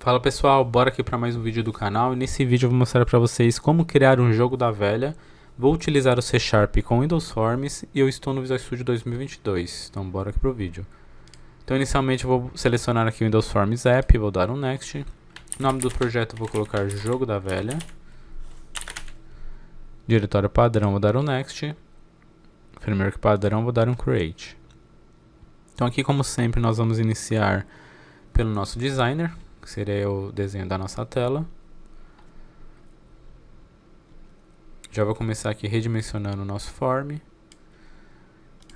Fala pessoal, bora aqui para mais um vídeo do canal e nesse vídeo eu vou mostrar para vocês como criar um jogo da velha. Vou utilizar o C# com Windows Forms e eu estou no Visual Studio 2022, então bora aqui pro vídeo. Então inicialmente eu vou selecionar aqui o Windows Forms App, vou dar um Next. Nome do projeto eu vou colocar Jogo da Velha. Diretório padrão vou dar um Next. Framework padrão vou dar um Create. Então aqui como sempre nós vamos iniciar pelo nosso designer, que seria o desenho da nossa tela. Já vou começar aqui redimensionando o nosso form.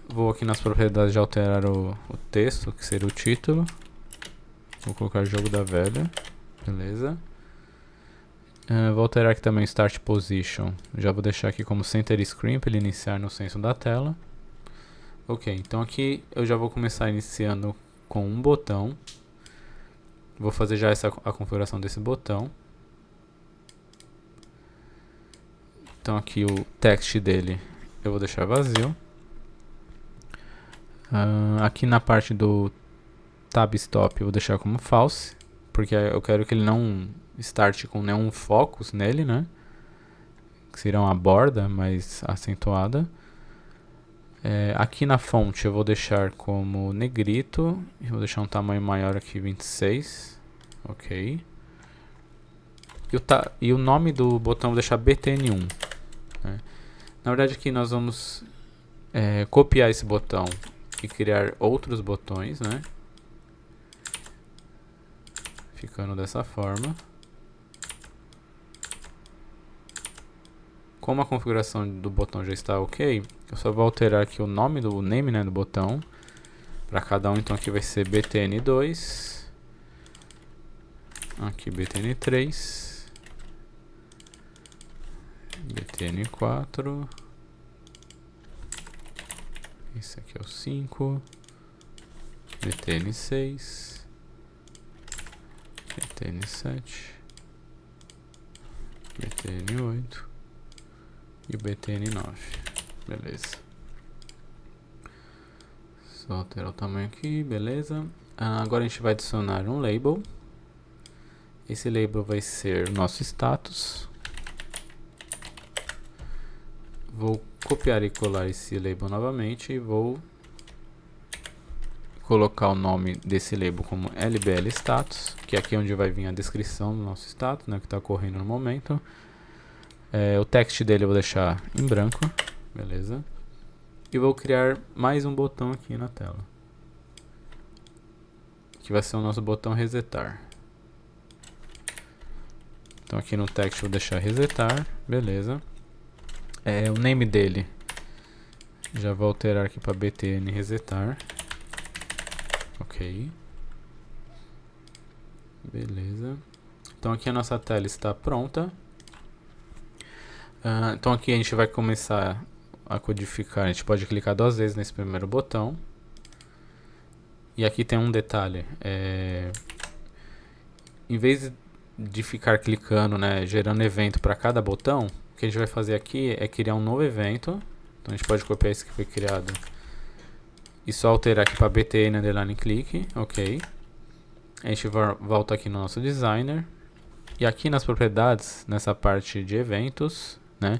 Vou aqui nas propriedades de alterar o texto, que seria o título. Vou colocar jogo da velha. Beleza. Vou alterar aqui também o Start Position. Já vou deixar aqui como Center Screen para ele iniciar no centro da tela. Ok, então aqui eu já vou começar iniciando com um botão. Vou fazer já a configuração desse botão. Então aqui o text dele eu vou deixar vazio. Aqui na parte do Tab Stop eu vou deixar como false, porque eu quero que ele não start com nenhum focus nele, né? Que seria uma borda mais acentuada. Aqui na fonte eu vou deixar como negrito. Eu vou deixar um tamanho maior aqui, 26. Ok. E o nome do botão eu vou deixar BTN1. Né? Na verdade aqui nós vamos copiar esse botão e criar outros botões, né? Ficando dessa forma. Como a configuração do botão já está ok, eu só vou alterar aqui o name, né, do botão. Para cada um, então aqui vai ser BTN2. Aqui BTN3. BTN4. Esse aqui é o 5. BTN6. BTN7. BTN8. E o BTN9. Beleza. Só alterar o tamanho aqui, beleza. Agora a gente vai adicionar um label. Esse label vai ser o nosso status. Vou copiar e colar esse label novamente e vou colocar o nome desse label como LBL status, que é aqui onde vai vir a descrição do nosso status, né, que está ocorrendo no momento. O text dele eu vou deixar em branco, beleza? E vou criar mais um botão aqui na tela, que vai ser o nosso botão resetar. Então aqui no text vou deixar resetar, beleza? O name dele já vou alterar aqui para BTN resetar. Ok. Beleza. Então aqui a nossa tela está pronta. Então aqui a gente vai começar a codificar. A gente pode clicar 2 vezes nesse primeiro botão. E aqui tem um detalhe. Em vez de ficar clicando, né, gerando evento para cada botão, o que a gente vai fazer aqui é criar um novo evento. Então a gente pode copiar esse que foi criado e só alterar aqui para BTN underline click. Ok. A gente volta aqui no nosso designer. E aqui nas propriedades, nessa parte de eventos, né,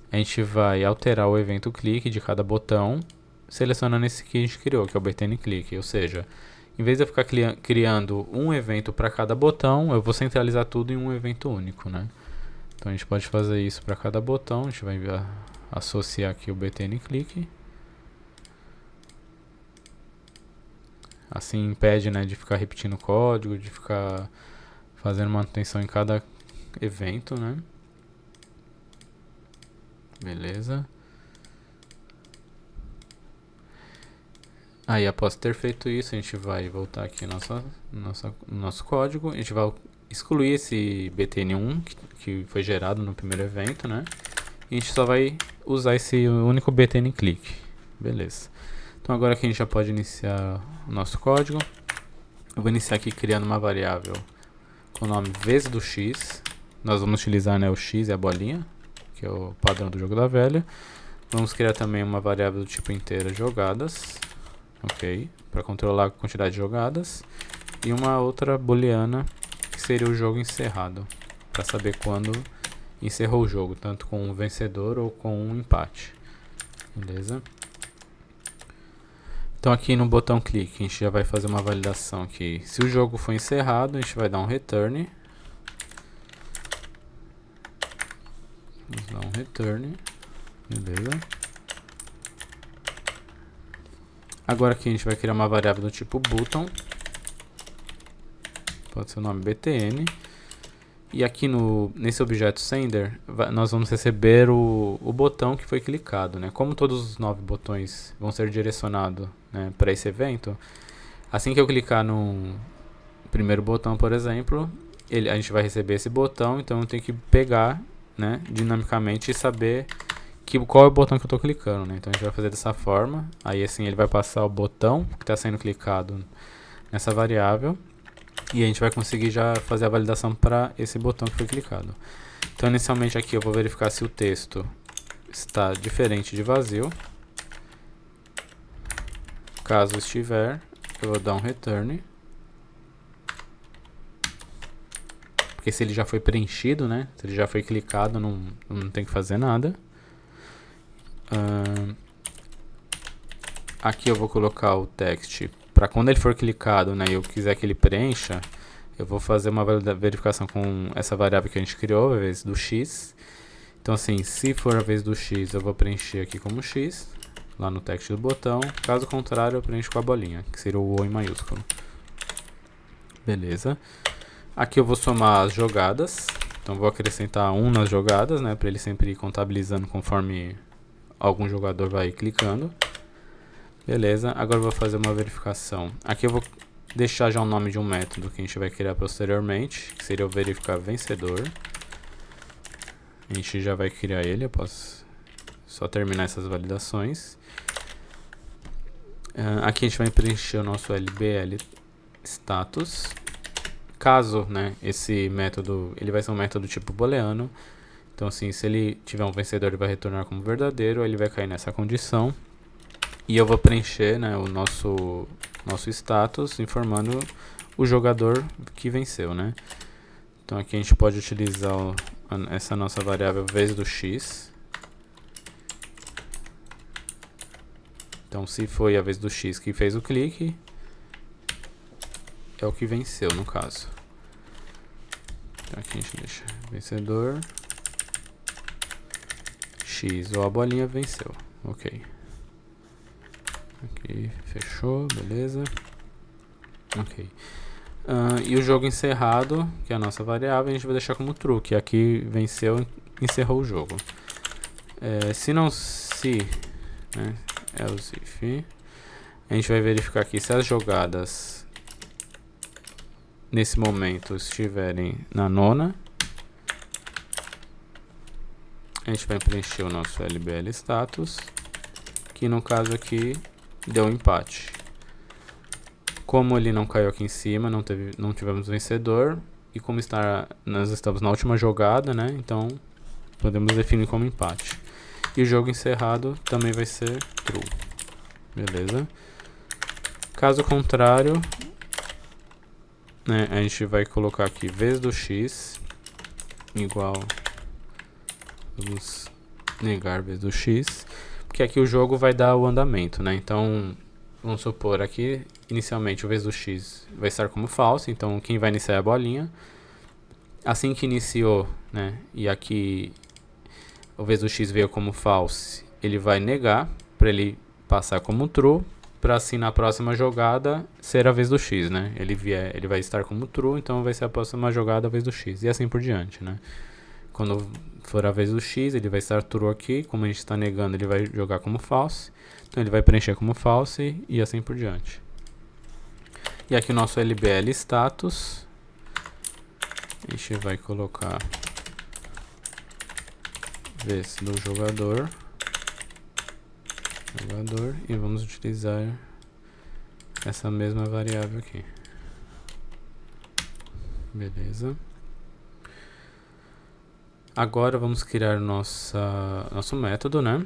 a gente vai alterar o evento clique de cada botão, selecionando esse que a gente criou, que é o BTN click. Ou seja, em vez de eu ficar criando um evento para cada botão, eu vou centralizar tudo em um evento único, né? Então a gente pode fazer isso para cada botão. A gente vai associar aqui o BTN click. Assim impede, né, de ficar repetindo o código, de ficar fazendo manutenção em cada evento, né? Beleza. Aí após ter feito isso, a gente vai voltar aqui no nosso código. A gente vai excluir esse BTN1 que foi gerado no primeiro evento, né? E a gente só vai usar esse único BTN click. Beleza. Então agora aqui a gente já pode iniciar o nosso código. Eu vou iniciar aqui criando uma variável com o nome vezes do x. Nós vamos utilizar, né, o x e a bolinha, que é o padrão do jogo da velha. Vamos criar também uma variável do tipo inteira jogadas. Ok, para controlar a quantidade de jogadas. E uma outra booleana que seria o jogo encerrado, para saber quando encerrou o jogo, tanto com um vencedor ou com um empate. Beleza? Então aqui no botão clique, a gente já vai fazer uma validação aqui. Se o jogo for encerrado, a gente vai dar um return. Vamos dar um return. Beleza? Agora aqui a gente vai criar uma variável do tipo button. Pode ser o nome btn. E aqui nesse objeto sender, nós vamos receber o botão que foi clicado, né? Como todos os 9 botões vão ser direcionados, né, para esse evento, assim que eu clicar no primeiro botão, por exemplo, a gente vai receber esse botão, então eu tenho que pegar, né, dinamicamente e saber qual é o botão que eu estou clicando, né? Então a gente vai fazer dessa forma, aí assim ele vai passar o botão que está sendo clicado nessa variável. E a gente vai conseguir já fazer a validação para esse botão que foi clicado. Então, inicialmente aqui eu vou verificar se o texto está diferente de vazio. Caso estiver, eu vou dar um return. Porque se ele já foi preenchido, né? Se ele já foi clicado, não tem que fazer nada. Aqui eu vou colocar o text para quando ele for clicado, né, e eu quiser que ele preencha, eu vou fazer uma verificação com essa variável que a gente criou, a vez do x. Então assim, se for a vez do x, eu vou preencher aqui como x, lá no text do botão. Caso contrário, eu preencho com a bolinha, que seria o O em maiúsculo. Beleza. Aqui eu vou somar as jogadas. Então vou acrescentar 1 nas jogadas, né, para ele sempre ir contabilizando conforme algum jogador vai clicando. Beleza, agora eu vou fazer uma verificação. Aqui eu vou deixar já o nome de um método que a gente vai criar posteriormente, que seria o verificar vencedor. A gente já vai criar ele, eu posso só terminar essas validações. Aqui a gente vai preencher o nosso LBL status. Caso, né, esse método, ele vai ser um método tipo booleano. Então assim, se ele tiver um vencedor, ele vai retornar como verdadeiro, ele vai cair nessa condição. E eu vou preencher, né, o nosso status informando o jogador que venceu, né? Então aqui a gente pode utilizar essa nossa variável vez do x. Então se foi a vez do x que fez o clique, é o que venceu no caso. Então aqui a gente deixa vencedor x ou a bolinha venceu. Ok. Aqui, fechou, beleza. Ok. E o jogo encerrado, que é a nossa variável, a gente vai deixar como true, que aqui venceu, encerrou o jogo. Se não se, né, else if, a gente vai verificar aqui se as jogadas nesse momento estiverem na nona. A gente vai preencher o nosso LBL status, que no caso aqui deu um empate. Como ele não caiu aqui em cima, não tivemos vencedor. E como nós estamos na última jogada, né? Então podemos definir como empate. E o jogo encerrado também vai ser true. Beleza? Caso contrário, né, a gente vai colocar aqui vez do x igual. Vamos negar vez do x. Porque aqui o jogo vai dar o andamento, né? Então, vamos supor aqui, inicialmente o vez do x vai estar como false, então quem vai iniciar é a bolinha. Assim que iniciou, né, e aqui o vez do x veio como false, ele vai negar para ele passar como true, para assim na próxima jogada ser a vez do x, né? Ele vai estar como true, então vai ser a próxima jogada a vez do x, e assim por diante, né? Quando for a vez do x, ele vai estar true aqui, como a gente está negando, ele vai jogar como false, então ele vai preencher como false e assim por diante. E aqui o nosso LBL status, a gente vai colocar vez do jogador e vamos utilizar essa mesma variável aqui. Beleza. Agora vamos criar nosso método, né?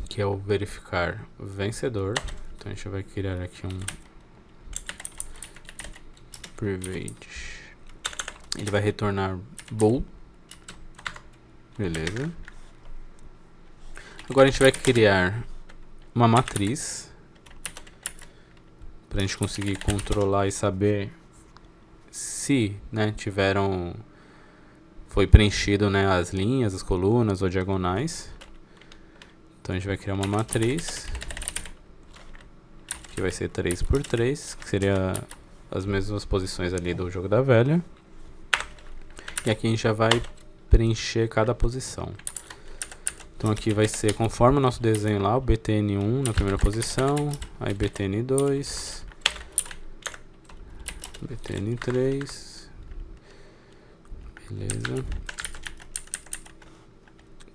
Que é o verificar vencedor. Então a gente vai criar aqui um private ele vai retornar bool. Beleza. Agora a gente vai criar uma matriz para a gente conseguir controlar e saber se, né, foi preenchido, né, as linhas, as colunas ou diagonais. Então a gente vai criar uma matriz que vai ser 3 por 3, que seria as mesmas posições ali do jogo da velha. E aqui a gente já vai preencher cada posição. Então aqui vai ser conforme o nosso desenho lá, o BTN1 na primeira posição, aí BTN2, BTN3, beleza.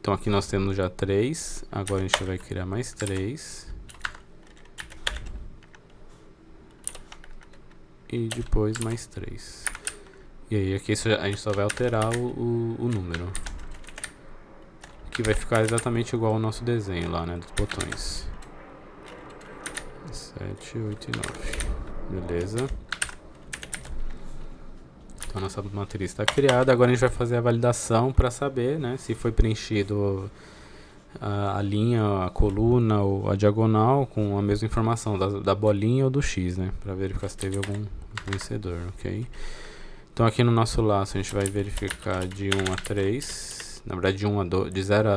Então aqui nós temos já 3, agora a gente vai criar mais 3. E depois mais 3. E aí aqui a gente só vai alterar o número, que vai ficar exatamente igual ao nosso desenho lá, né, dos botões. 7, 8 e 9. Beleza. Então a nossa matriz está criada. Agora a gente vai fazer a validação para saber, né, se foi preenchido a linha, a coluna ou a diagonal com a mesma informação da bolinha ou do X, né, para verificar se teve algum vencedor, ok? Então aqui no nosso laço a gente vai verificar de 1 a 3, na verdade de 0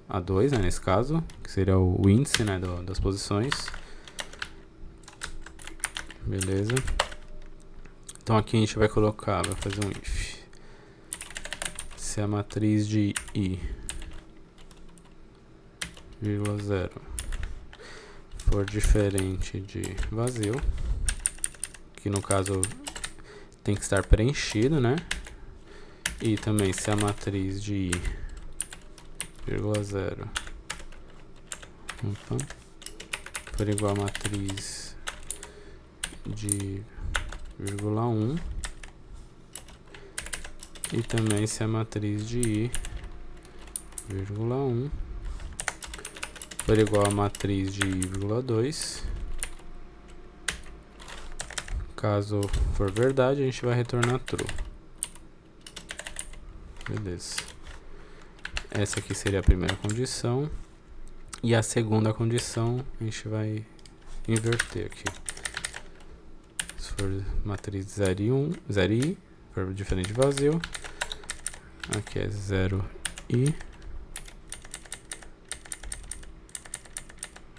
a 2, né, nesse caso, que seria o índice, né, das posições. Beleza. Então aqui a gente vai colocar, vai fazer um if. Se a matriz de I, vírgula 0, for diferente de vazio, que no caso tem que estar preenchido, né? E também se a matriz de I, vírgula 0, for igual a matriz de vírgula 1, e também se a matriz de I, vírgula 1, for igual a matriz de I, vírgula 2. Caso for verdade, a gente vai retornar true. Beleza. Essa aqui seria a primeira condição. E a segunda condição, a gente vai inverter aqui. Se for matriz 0 e 1, 0 e I, for diferente de vazio. Aqui é 0 I.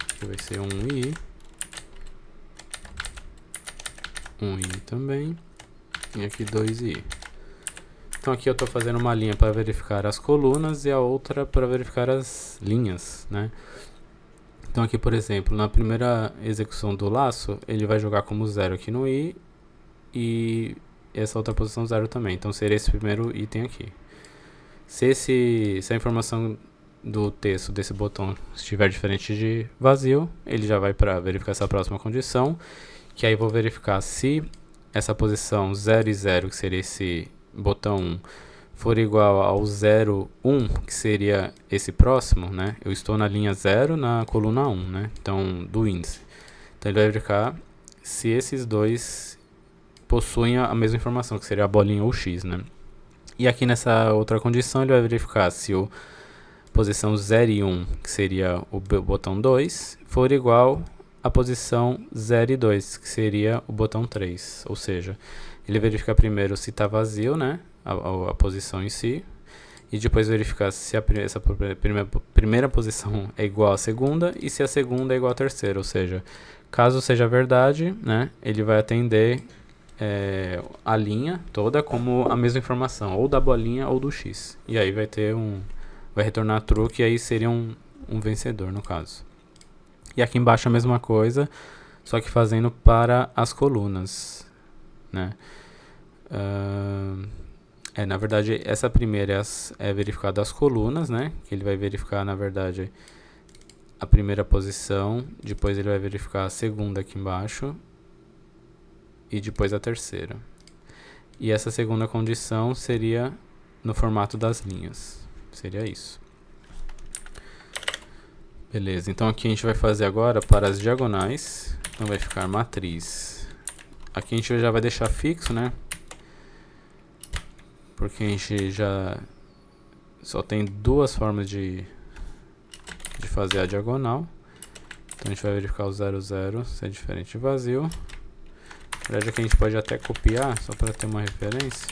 Aqui vai ser 1 I. 1i também, e aqui 2i. Então aqui eu estou fazendo uma linha para verificar as colunas e a outra para verificar as linhas, né? Então aqui, por exemplo, na primeira execução do laço, ele vai jogar como 0 aqui no i e essa outra posição 0 também. Então seria esse primeiro item aqui. Se a informação do texto desse botão estiver diferente de vazio, ele já vai para verificar essa próxima condição, que aí eu vou verificar se essa posição 0 e 0, que seria esse botão 1, for igual ao 0, 1, que seria esse próximo, né? Eu estou na linha 0 na coluna 1, né? Então, do índice. Então, ele vai verificar se esses dois possuem a mesma informação, que seria a bolinha ou o X, né? E aqui nessa outra condição, ele vai verificar se a posição 0 e 1, que seria o botão 2, for igual a posição 0 e 2, que seria o botão 3. Ou seja, ele verifica primeiro se está vazio, né, a posição em si, e depois verificar se essa primeira posição é igual à segunda e se a segunda é igual à terceira. Ou seja, caso seja verdade, né, ele vai atender a linha toda como a mesma informação, ou da bolinha ou do X. E aí vai retornar true, que aí seria um vencedor no caso. E aqui embaixo a mesma coisa, só que fazendo para as colunas, né? Na verdade, essa primeira é verificada as colunas, né? Que ele vai verificar, na verdade, a primeira posição, depois ele vai verificar a segunda aqui embaixo, e depois a terceira. E essa segunda condição seria no formato das linhas. Seria isso. Beleza, então aqui a gente vai fazer agora para as diagonais. Então vai ficar matriz. Aqui a gente já vai deixar fixo, né? porque a gente já só tem duas formas de fazer a diagonal. Então a gente vai verificar o 0, 0 se é diferente de vazio. Na verdade aqui a gente pode até copiar, só para ter uma referência.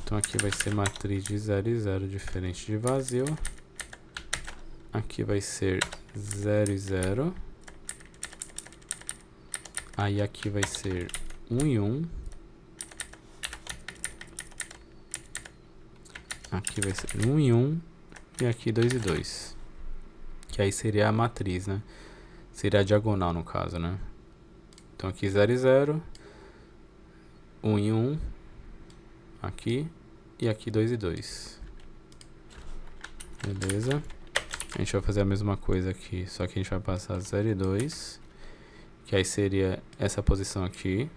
Então aqui vai ser matriz de 0 e 0 diferente de vazio. Aqui vai ser 0 e 0. Aí aqui vai ser 1 e 1. Aqui vai ser 1 e 1. E aqui 2 e 2. Que aí seria a matriz, né? Seria a diagonal no caso, né? Então aqui 0 e 0. 1 e 1. Aqui. E aqui 2 e 2. Beleza? A gente vai fazer a mesma coisa aqui, só que a gente vai passar 0 e 2. Que aí seria essa posição aqui.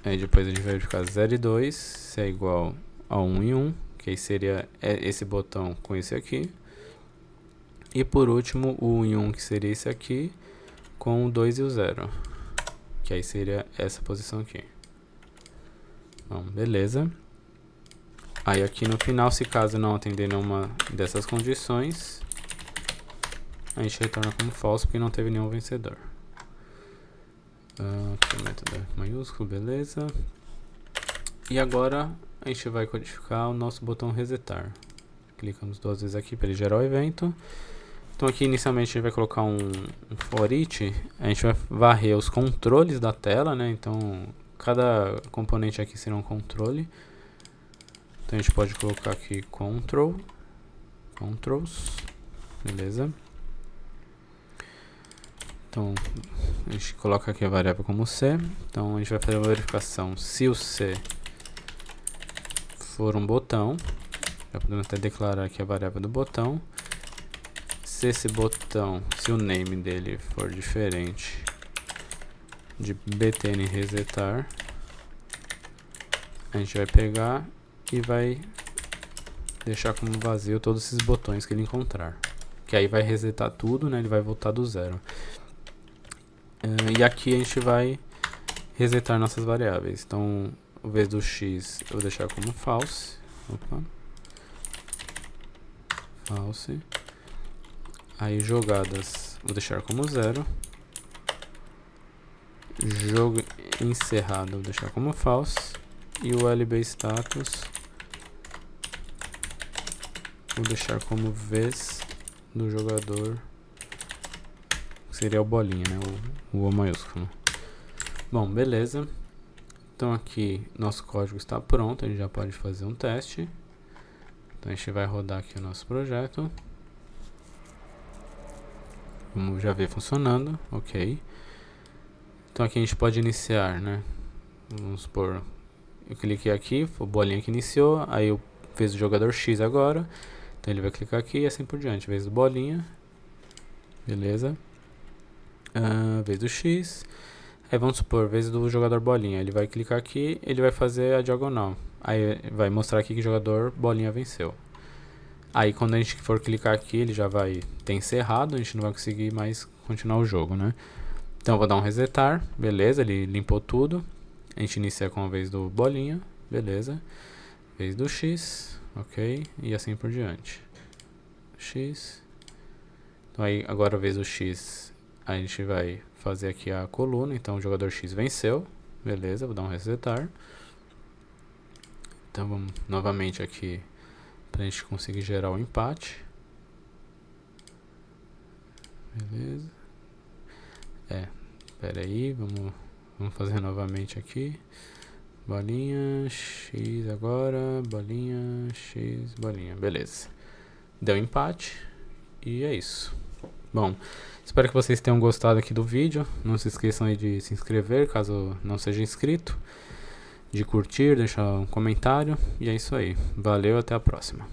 Aí depois a gente vai verificar 0 e 2 se é igual a 1 e 1. Que aí seria esse botão com esse aqui. E por último o 1 e 1 que seria esse aqui com o 2 e o 0. Que aí seria essa posição aqui. Bom, beleza. Aí aqui no final, se caso não atender nenhuma dessas condições, a gente retorna como falso porque não teve nenhum vencedor. Aqui o método é maiúsculo, beleza. E agora a gente vai codificar o nosso botão resetar. Clicamos duas vezes aqui para ele gerar o evento. Então aqui inicialmente a gente vai colocar um for each. A gente vai varrer os controles da tela, né? Então cada componente aqui será um controle. Então a gente pode colocar aqui controls, beleza? Então a gente coloca aqui a variável como C. Então a gente vai fazer uma verificação se o C for um botão. Já podemos até declarar aqui a variável do botão. Se esse botão, se o name dele for diferente de btn resetar, a gente vai pegar e vai deixar como vazio todos esses botões que ele encontrar. Que aí vai resetar tudo, né? Ele vai voltar do zero. E aqui a gente vai resetar nossas variáveis. Então, ao invés do x, eu vou deixar como false. Opa. False. Aí jogadas, vou deixar como 0. Jogo encerrado, vou deixar como false. E o LB status, vou deixar como vez do jogador, que seria o bolinha, né? O O maiúsculo. Bom, beleza. Então aqui nosso código está pronto, a gente já pode fazer um teste. Então a gente vai rodar aqui o nosso projeto. Vamos já ver funcionando, ok. Então aqui a gente pode iniciar, né? Vamos supor, eu cliquei aqui, foi o bolinha que iniciou, aí eu fiz o jogador X agora. Então ele vai clicar aqui e assim por diante, vez do bolinha. Beleza. Vez do X. Aí vamos supor, vez do jogador bolinha, ele vai clicar aqui, ele vai fazer a diagonal. Aí vai mostrar aqui que o jogador bolinha venceu. Aí quando a gente for clicar aqui, ele já vai ter encerrado, a gente não vai conseguir mais continuar o jogo, né? Então eu vou dar um resetar, beleza, ele limpou tudo. A gente inicia com a vez do bolinha, beleza. Vez do X, ok, e assim por diante. X. Então aí agora a vez do X, a gente vai fazer aqui a coluna, então o jogador X venceu, beleza, vou dar um resetar. Então vamos novamente aqui para a gente conseguir gerar o empate. Beleza. Espera aí, vamos fazer novamente aqui. Bolinha, X agora, bolinha, X, bolinha. Beleza. Deu empate e é isso. Bom, espero que vocês tenham gostado aqui do vídeo. Não se esqueçam aí de se inscrever, caso não seja inscrito. De curtir, deixar um comentário. E é isso aí. Valeu, até a próxima.